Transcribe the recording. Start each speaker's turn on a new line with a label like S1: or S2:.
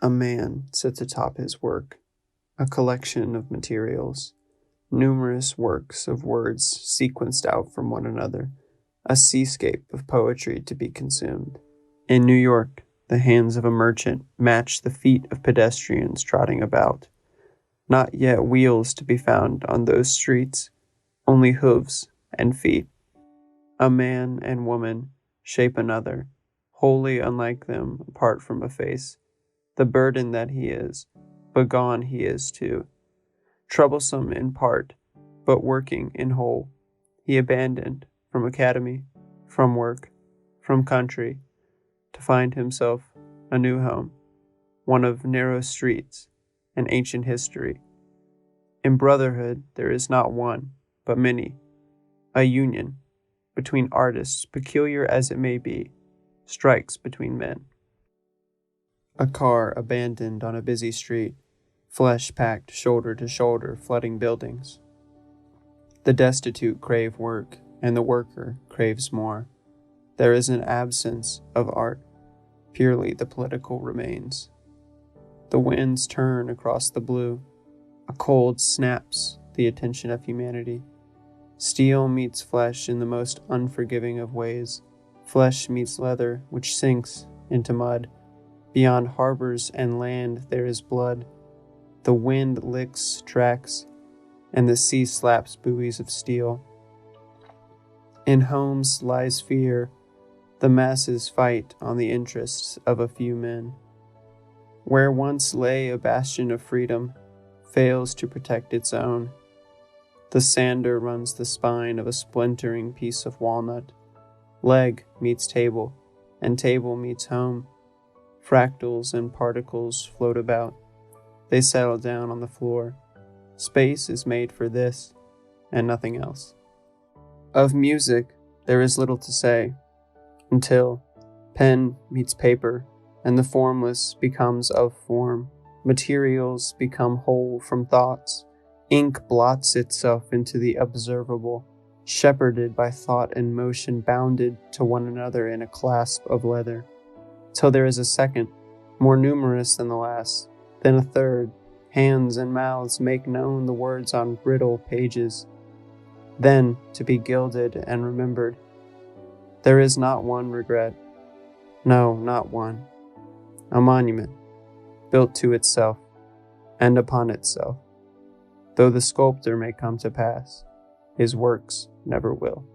S1: A man sits atop his work, a collection of materials, numerous works of words sequenced out from one another, a seascape of poetry to be consumed. In New York, the hands of a merchant match the feet of pedestrians trotting about. Not yet wheels to be found on those streets, only hooves and feet. A man and woman shape another, wholly unlike them apart from a face. The burden that he is, but gone he is too. Troublesome in part, but working in whole. He abandoned from academy, from work, from country, to find himself a new home, one of narrow streets, an ancient history. In brotherhood there is not one, but many, a union between artists, peculiar as it may be, strikes between men. A car abandoned on a busy street, flesh packed shoulder to shoulder, flooding buildings. The destitute crave work, and the worker craves more. There is an absence of art, purely the political remains. The winds turn across the blue. A cold snaps the attention of humanity. Steel meets flesh in the most unforgiving of ways. Flesh meets leather, which sinks into mud. Beyond harbors and land there is blood. The wind licks tracks, and the sea slaps buoys of steel. In homes lies fear. The masses fight on the interests of a few men. Where once lay a bastion of freedom, fails to protect its own. The sander runs the spine of a splintering piece of walnut. Leg meets table, and table meets home. Fractals and particles float about. They settle down on the floor. Space is made for this, and nothing else. Of music, there is little to say, until pen meets paper, and the formless becomes of form. Materials become whole from thoughts. Ink blots itself into the observable, shepherded by thought and motion, bounded to one another in a clasp of leather. Till there is a second, more numerous than the last, then a third. Hands and mouths make known the words on brittle pages, then to be gilded and remembered. There is not one regret, no, not one. A monument, built to itself, and upon itself. Though the sculptor may come to pass, his works never will.